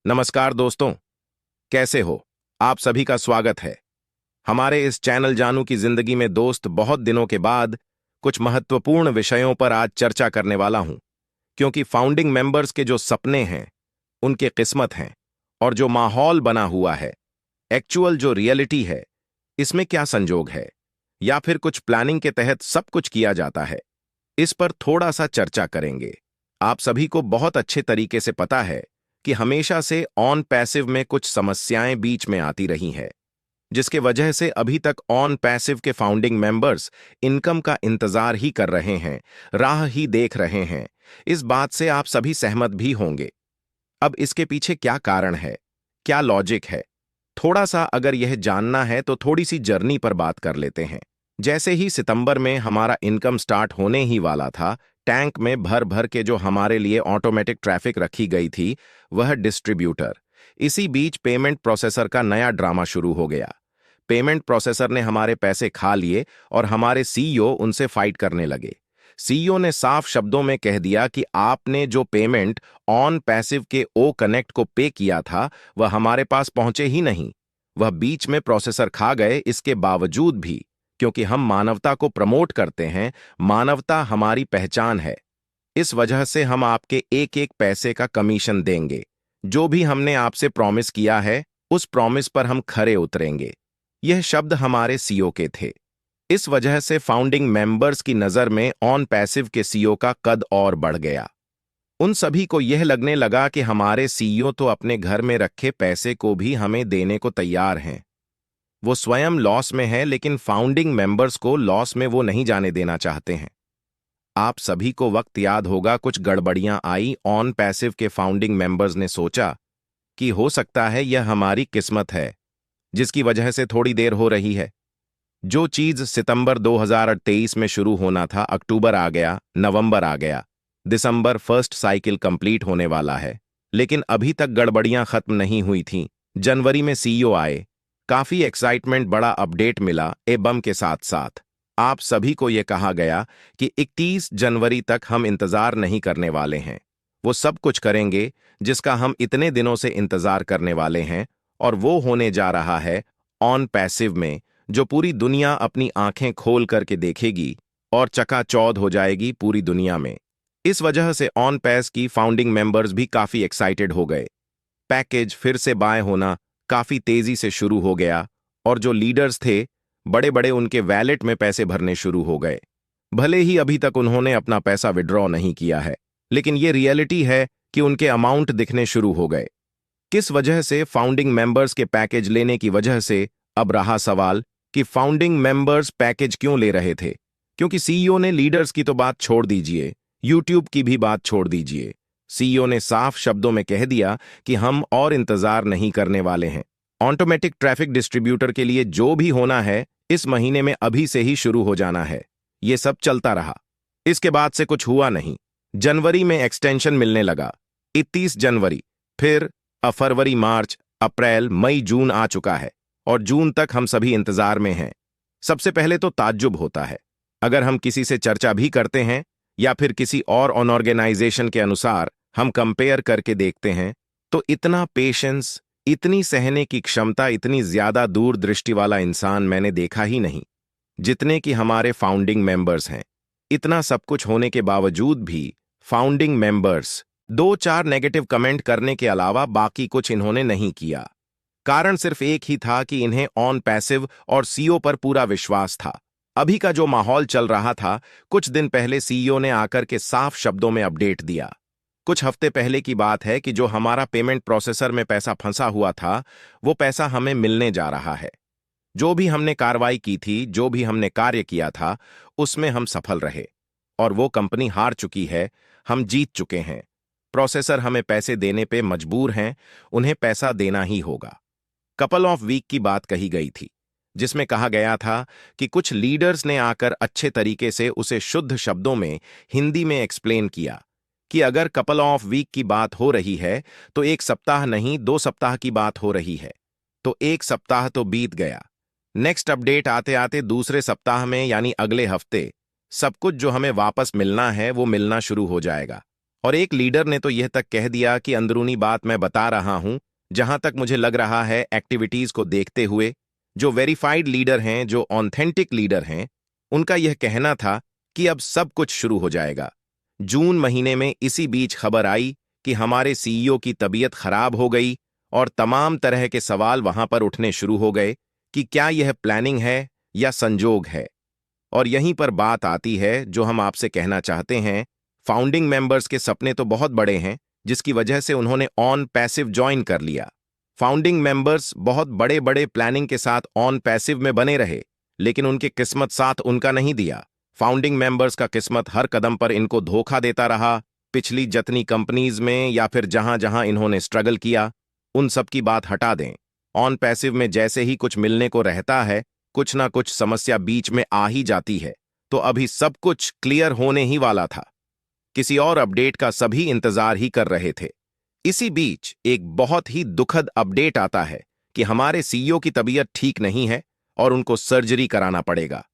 नमस्कार दोस्तों, कैसे हो? आप सभी का स्वागत है हमारे इस चैनल जानू की जिंदगी में। दोस्त, बहुत दिनों के बाद कुछ महत्वपूर्ण विषयों पर आज चर्चा करने वाला हूं, क्योंकि फाउंडिंग मेंबर्स के जो सपने हैं, उनके किस्मत हैं, और जो माहौल बना हुआ है, एक्चुअल जो रियलिटी है, इसमें क्या संजोग है, या फिर कुछ प्लानिंग के तहत सब कुछ किया जाता है, इस पर थोड़ा सा चर्चा करेंगे। आप सभी को बहुत अच्छे तरीके से पता है कि हमेशा से ऑन पैसिव में कुछ समस्याएं बीच में आती रही हैं, जिसके वजह से अभी तक ऑन पैसिव के फाउंडिंग मेंबर्स इनकम का इंतजार ही कर रहे हैं, राह ही देख रहे हैं। इस बात से आप सभी सहमत भी होंगे। अब इसके पीछे क्या कारण है, क्या लॉजिक है, थोड़ा सा अगर यह जानना है तो थोड़ी सी जर्नी पर बात कर लेते हैं। जैसे ही सितंबर में हमारा इनकम स्टार्ट होने ही वाला था, टैंक में भर भर के जो हमारे लिए ऑटोमेटिक ट्रैफिक रखी गई थी, वह डिस्ट्रीब्यूटर। इसी बीच पेमेंट प्रोसेसर का नया ड्रामा शुरू हो गया। पेमेंट प्रोसेसर ने हमारे पैसे खा लिए और हमारे सीईओ उनसे फाइट करने लगे। सीईओ ने साफ शब्दों में कह दिया कि आपने जो पेमेंट ऑन पैसिव के ओ कनेक्ट को पे किया था, वह हमारे पास पहुंचे ही नहीं। वह बीच में प्रोसेसर खा गए। इसके बावजूद भी, क्योंकि हम मानवता को प्रमोट करते हैं, मानवता हमारी पहचान है, इस वजह से हम आपके एक एक पैसे का कमीशन देंगे। जो भी हमने आपसे प्रॉमिस किया है, उस प्रॉमिस पर हम खरे उतरेंगे। यह शब्द हमारे सीईओ के थे। इस वजह से फाउंडिंग मेंबर्स की नजर में ऑन पैसिव के सीईओ का कद और बढ़ गया। उन सभी को यह लगने लगा कि हमारे सीईओ तो अपने घर में रखे पैसे को भी हमें देने को तैयार हैं। वो स्वयं लॉस में है, लेकिन फाउंडिंग मेंबर्स को लॉस में वो नहीं जाने देना चाहते हैं। आप सभी को वक्त याद होगा, कुछ गड़बड़ियां आई। ऑन पैसिव के फाउंडिंग मेंबर्स ने सोचा कि हो सकता है यह हमारी किस्मत है, जिसकी वजह से थोड़ी देर हो रही है। जो चीज सितंबर 2023 में शुरू होना था, अक्टूबर आ गया, नवंबर आ गया, दिसंबर फर्स्ट साइकिल कंप्लीट होने वाला है, लेकिन अभी तक गड़बड़ियां खत्म नहीं हुई थीं। जनवरी में सीईओ आए, काफी एक्साइटमेंट, बड़ा अपडेट मिला। बम के साथ साथ आप सभी को यह कहा गया कि 31 जनवरी तक हम इंतजार नहीं करने वाले हैं। वो सब कुछ करेंगे जिसका हम इतने दिनों से इंतजार करने वाले हैं, और वो होने जा रहा है ऑन पैसिव में, जो पूरी दुनिया अपनी आंखें खोल करके देखेगी और चकाचौंध हो जाएगी पूरी दुनिया में। इस वजह से ऑन पैस की फाउंडिंग मेंबर्स भी काफी एक्साइटेड हो गए। पैकेज फिर से बाय होना काफी तेजी से शुरू हो गया, और जो लीडर्स थे बड़े बड़े, उनके वैलेट में पैसे भरने शुरू हो गए। भले ही अभी तक उन्होंने अपना पैसा विड्रॉ नहीं किया है, लेकिन ये रियलिटी है कि उनके अमाउंट दिखने शुरू हो गए। किस वजह से? फाउंडिंग मेंबर्स के पैकेज लेने की वजह से। अब रहा सवाल कि फाउंडिंग मेंबर्स पैकेज क्यों ले रहे थे? क्योंकि सीईओ ने, लीडर्स की तो बात छोड़ दीजिए, यूट्यूब की भी बात छोड़ दीजिए, सीईओ ने साफ शब्दों में कह दिया कि हम और इंतजार नहीं करने वाले हैं। ऑटोमेटिक ट्रैफिक डिस्ट्रीब्यूटर के लिए जो भी होना है, इस महीने में अभी से ही शुरू हो जाना है। ये सब चलता रहा। इसके बाद से कुछ हुआ नहीं। जनवरी में एक्सटेंशन मिलने लगा, 31 जनवरी, फिर फरवरी, मार्च, अप्रैल, मई, जून आ चुका है, और जून तक हम सभी इंतजार में हैं। सबसे पहले तो ताज्जुब होता है, अगर हम किसी से चर्चा भी करते हैं या फिर किसी और ऑर्गेनाइजेशन के अनुसार हम कंपेयर करके देखते हैं, तो इतना पेशेंस, इतनी सहने की क्षमता, इतनी ज्यादा दूरदृष्टि वाला इंसान मैंने देखा ही नहीं, जितने कि हमारे फाउंडिंग मेंबर्स हैं। इतना सब कुछ होने के बावजूद भी फाउंडिंग मेंबर्स दो चार नेगेटिव कमेंट करने के अलावा बाकी कुछ इन्होंने नहीं किया। कारण सिर्फ एक ही था कि इन्हें ऑन पैसिव और सीईओ पर पूरा विश्वास था। अभी का जो माहौल चल रहा था, कुछ दिन पहले सीईओ ने आकर के साफ शब्दों में अपडेट दिया। कुछ हफ्ते पहले की बात है कि जो हमारा पेमेंट प्रोसेसर में पैसा फंसा हुआ था, वो पैसा हमें मिलने जा रहा है। जो भी हमने कार्रवाई की थी, जो भी हमने कार्य किया था, उसमें हम सफल रहे, और वो कंपनी हार चुकी है, हम जीत चुके हैं। प्रोसेसर हमें पैसे देने पे मजबूर हैं, उन्हें पैसा देना ही होगा। कपल ऑफ वीक की बात कही गई थी, जिसमें कहा गया था कि कुछ लीडर्स ने आकर अच्छे तरीके से उसे शुद्ध शब्दों में हिंदी में एक्सप्लेन किया कि अगर कपल ऑफ वीक की बात हो रही है तो 1 सप्ताह नहीं, 2 सप्ताह की बात हो रही है। तो 1 सप्ताह तो बीत गया। नेक्स्ट अपडेट आते आते दूसरे सप्ताह में, यानी अगले हफ्ते, सब कुछ जो हमें वापस मिलना है वो मिलना शुरू हो जाएगा। और एक लीडर ने तो यह तक कह दिया कि अंदरूनी बात मैं बता रहा हूं, जहां तक मुझे लग रहा है एक्टिविटीज को देखते हुए जो वेरीफाइड लीडर हैं, जो ऑथेंटिक लीडर हैं, उनका यह कहना था कि अब सब कुछ शुरू हो जाएगा। जून महीने में इसी बीच खबर आई कि हमारे सीईओ की तबीयत खराब हो गई और तमाम तरह के सवाल वहां पर उठने शुरू हो गए कि क्या यह प्लानिंग है या संजोग है। और यहीं पर बात आती है जो हम आपसे कहना चाहते हैं। फाउंडिंग मेंबर्स के सपने तो बहुत बड़े हैं, जिसकी वजह से उन्होंने ऑन पैसिव ज्वाइन कर लिया। फाउंडिंग मेंबर्स बहुत बड़े बड़े प्लानिंग के साथ ऑन पैसिव में बने रहे, लेकिन उनकी किस्मत साथ उनका नहीं दिया। फाउंडिंग मेंबर्स का किस्मत हर कदम पर इनको धोखा देता रहा। पिछली जितनी कंपनीज में या फिर जहां जहां इन्होंने स्ट्रगल किया, उन सब की बात हटा दें। ऑन पैसिव में जैसे ही कुछ मिलने को रहता है, कुछ ना कुछ समस्या बीच में आ ही जाती है। तो अभी सब कुछ क्लियर होने ही वाला था। किसी और अपडेट का सभी इंतजार ही कर रहे थे। इसी बीच एक बहुत ही दुखद अपडेट आता है कि हमारे सीईओ की तबीयत ठीक नहीं है और उनको सर्जरी कराना पड़ेगा।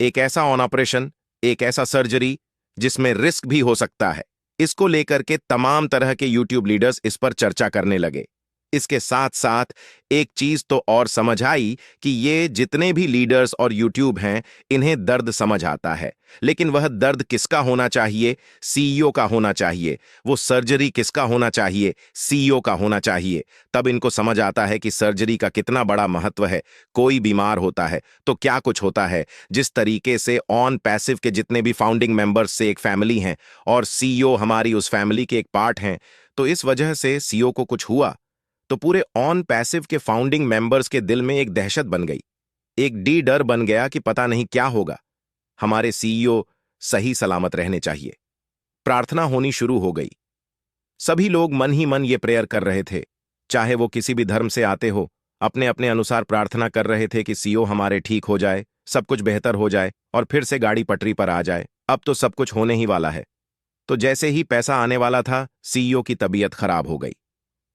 एक ऐसा ऑन ऑपरेशन, एक ऐसा सर्जरी जिसमें रिस्क भी हो सकता है। इसको लेकर के तमाम तरह के यूट्यूब लीडर्स इस पर चर्चा करने लगे। इसके साथ साथ एक चीज तो और समझ आई कि ये जितने भी लीडर्स और यूट्यूब हैं, इन्हें दर्द समझ आता है, लेकिन वह दर्द किसका होना चाहिए? सीईओ का होना चाहिए। वो सर्जरी किसका होना चाहिए? सीईओ का होना चाहिए। तब इनको समझ आता है कि सर्जरी का कितना बड़ा महत्व है। कोई बीमार होता है तो क्या कुछ होता है। जिस तरीके से ऑन पैसिव के जितने भी फाउंडिंग मेंबर्स से एक फैमिली हैं और सीईओ हमारी उस फैमिली के एक पार्ट हैं, तो इस वजह से सीईओ को कुछ हुआ तो पूरे ऑन पैसिव के फाउंडिंग मेंबर्स के दिल में एक दहशत बन गई, एक डी डर बन गया कि पता नहीं क्या होगा। हमारे सीईओ सही सलामत रहने चाहिए। प्रार्थना होनी शुरू हो गई। सभी लोग मन ही मन ये प्रेयर कर रहे थे, चाहे वो किसी भी धर्म से आते हो, अपने अपने अनुसार प्रार्थना कर रहे थे कि सीईओ हमारे ठीक हो जाए, सब कुछ बेहतर हो जाए और फिर से गाड़ी पटरी पर आ जाए। अब तो सब कुछ होने ही वाला है। तो जैसे ही पैसा आने वाला था, सीईओ की तबीयत खराब हो गई।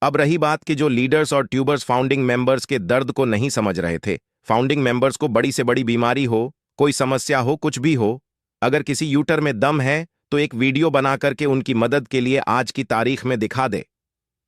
अब रही बात कि जो लीडर्स और ट्यूबर्स फाउंडिंग मेंबर्स के दर्द को नहीं समझ रहे थे। फाउंडिंग मेंबर्स को बड़ी से बड़ी बीमारी हो, कोई समस्या हो, कुछ भी हो, अगर किसी यूटर में दम है तो एक वीडियो बना करके उनकी मदद के लिए आज की तारीख में दिखा दे।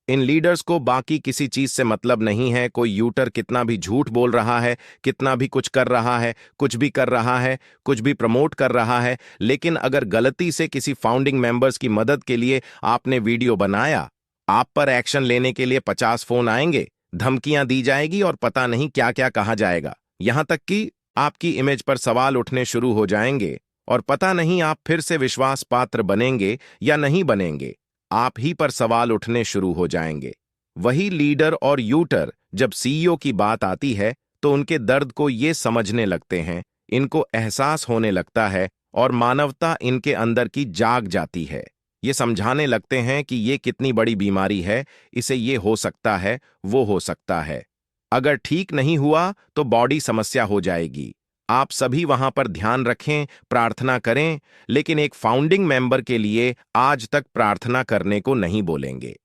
इन लीडर्स को बाकी किसी चीज से मतलब नहीं है। कोई यूटर कितना भी झूठ बोल रहा है, कितना भी कुछ कर रहा है, कुछ भी कर रहा है, कुछ भी प्रमोट कर रहा है, लेकिन अगर गलती से किसी फाउंडिंग मेंबर्स की मदद के लिए आपने वीडियो बनाया, आप पर एक्शन लेने के लिए 50 फोन आएंगे, धमकियां दी जाएगी और पता नहीं क्या क्या कहा जाएगा। यहां तक कि आपकी इमेज पर सवाल उठने शुरू हो जाएंगे और पता नहीं आप फिर से विश्वास पात्र बनेंगे या नहीं बनेंगे। आप ही पर सवाल उठने शुरू हो जाएंगे। वही लीडर और यूटर जब सीईओ की बात आती है तो उनके दर्द को ये समझने लगते हैं, इनको एहसास होने लगता है और मानवता इनके अंदर की जाग जाती है। ये समझाने लगते हैं कि ये कितनी बड़ी बीमारी है, इसे ये हो सकता है, वो हो सकता है। अगर ठीक नहीं हुआ तो बॉडी समस्या हो जाएगी। आप सभी वहां पर ध्यान रखें, प्रार्थना करें, लेकिन एक फाउंडिंग मेंबर के लिए आज तक प्रार्थना करने को नहीं बोलेंगे।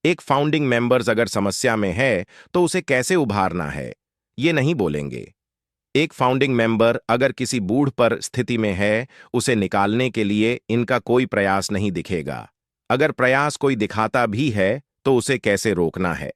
एक फाउंडिंग मेंबर्स अगर समस्या में है तो उसे कैसे उभारना है, ये नहीं बोलेंगे। एक फाउंडिंग मेंबर अगर किसी बूढ़ पर स्थिति में है, उसे निकालने के लिए इनका कोई प्रयास नहीं दिखेगा। अगर प्रयास कोई दिखाता भी है तो उसे कैसे रोकना है,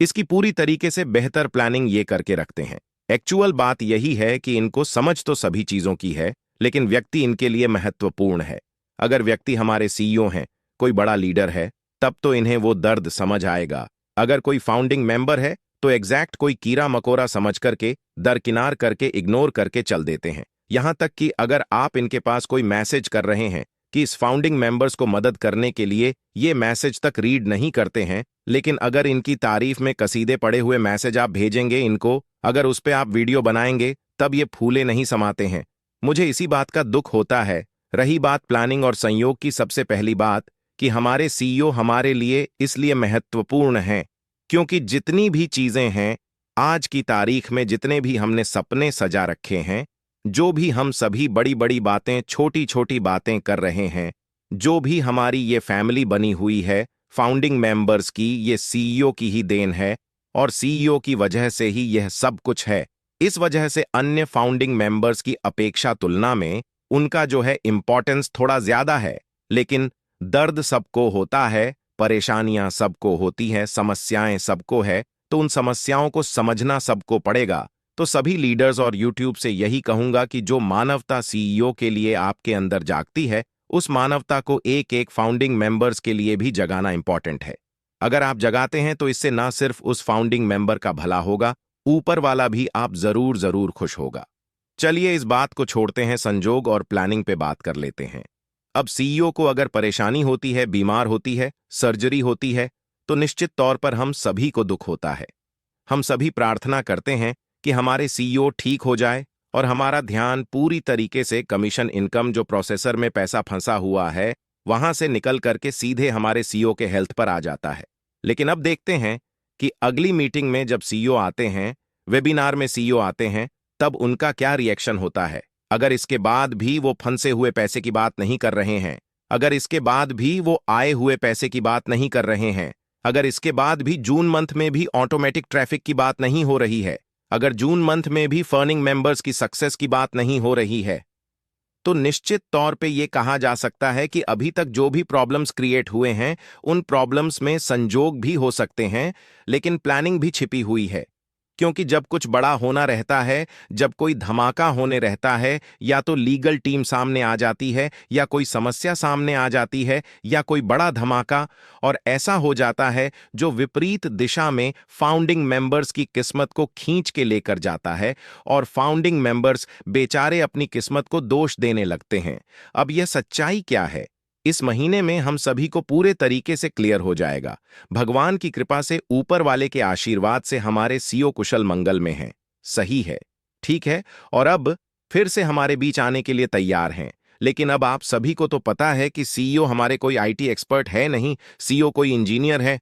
इसकी पूरी तरीके से बेहतर प्लानिंग ये करके रखते हैं। एक्चुअल बात यही है कि इनको समझ तो सभी चीजों की है, लेकिन व्यक्ति इनके लिए महत्वपूर्ण है। अगर व्यक्ति हमारे सीईओ हैं, कोई बड़ा लीडर है, तब तो इन्हें वो दर्द समझ आएगा। अगर कोई फाउंडिंग मेंबर है तो एग्जैक्ट कोई कीड़ा मकोड़ा समझ करके दरकिनार करके इग्नोर करके चल देते हैं। यहां तक कि अगर आप इनके पास कोई मैसेज कर रहे हैं कि इस फाउंडिंग मेंबर्स को मदद करने के लिए, ये मैसेज तक रीड नहीं करते हैं, लेकिन अगर इनकी तारीफ में कसीदे पड़े हुए मैसेज आप भेजेंगे इनको, अगर उस पर आप वीडियो बनाएंगे, तब ये फूले नहीं समाते हैं। मुझे इसी बात का दुख होता है। रही बात प्लानिंग और संयोग की, सबसे पहली बात कि हमारे सीईओ हमारे लिए इसलिए महत्वपूर्ण हैं क्योंकि जितनी भी चीजें हैं आज की तारीख में, जितने भी हमने सपने सजा रखे हैं, जो भी हम सभी बड़ी बड़ी बातें, छोटी छोटी बातें कर रहे हैं, जो भी हमारी ये फैमिली बनी हुई है फाउंडिंग मेंबर्स की, ये सीईओ की ही देन है और सीईओ की वजह से ही यह सब कुछ है। इस वजह से अन्य फाउंडिंग मेंबर्स की अपेक्षा तुलना में उनका जो है इंपॉर्टेंस थोड़ा ज्यादा है, लेकिन दर्द सबको होता है, परेशानियां सबको होती हैं, समस्याएं सबको है, तो उन समस्याओं को समझना सबको पड़ेगा। तो सभी लीडर्स और यूट्यूब से यही कहूंगा कि जो मानवता सीईओ के लिए आपके अंदर जागती है, उस मानवता को एक एक फाउंडिंग मेंबर्स के लिए भी जगाना इंपॉर्टेंट है। अगर आप जगाते हैं तो इससे ना सिर्फ उस फाउंडिंग मेंबर का भला होगा, ऊपर वाला भी आप जरूर जरूर खुश होगा। चलिए इस बात को छोड़ते हैं, संजोग और प्लानिंग पे बात कर लेते हैं। अब सीईओ को अगर परेशानी होती है, बीमार होती है, सर्जरी होती है, तो निश्चित तौर पर हम सभी को दुख होता है। हम सभी प्रार्थना करते हैं कि हमारे सीईओ ठीक हो जाए और हमारा ध्यान पूरी तरीके से कमीशन इनकम, जो प्रोसेसर में पैसा फंसा हुआ है, वहां से निकल करके सीधे हमारे सीईओ के हेल्थ पर आ जाता है। लेकिन अब देखते हैं कि अगली मीटिंग में जब सीईओ आते हैं, वेबिनार में सीईओ आते हैं, तब उनका क्या रिएक्शन होता है। अगर इसके बाद भी वो फंसे हुए पैसे की बात नहीं कर रहे हैं, अगर इसके बाद भी वो आए हुए पैसे की बात नहीं कर रहे हैं, अगर इसके बाद भी जून मंथ में भी ऑटोमेटिक ट्रैफिक की बात नहीं हो रही है, अगर जून मंथ में भी फर्निंग मेंबर्स की सक्सेस की बात नहीं हो रही है, तो निश्चित तौर पे ये कहा जा सकता है कि अभी तक जो भी प्रॉब्लम्स क्रिएट हुए हैं, उन प्रॉब्लम्स में संजोग भी हो सकते हैं, लेकिन प्लानिंग भी छिपी हुई है। क्योंकि जब कुछ बड़ा होना रहता है, जब कोई धमाका होने रहता है, या तो लीगल टीम सामने आ जाती है, या कोई समस्या सामने आ जाती है, या कोई बड़ा धमाका, और ऐसा हो जाता है जो विपरीत दिशा में फाउंडिंग मेंबर्स की किस्मत को खींच के लेकर जाता है, और फाउंडिंग मेंबर्स बेचारे अपनी किस्मत को दोष देने लगते हैं। अब यह सच्चाई क्या है, इस महीने में हम सभी को पूरे तरीके से क्लियर हो जाएगा। भगवान की कृपा से, ऊपर वाले के आशीर्वाद से हमारे सीईओ कुशल मंगल में हैं। सही है, ठीक है, और अब फिर से हमारे बीच आने के लिए तैयार हैं। लेकिन अब आप सभी को तो पता है कि सीईओ हमारे कोई आईटी एक्सपर्ट है नहीं, सीईओ कोई इंजीनियर है,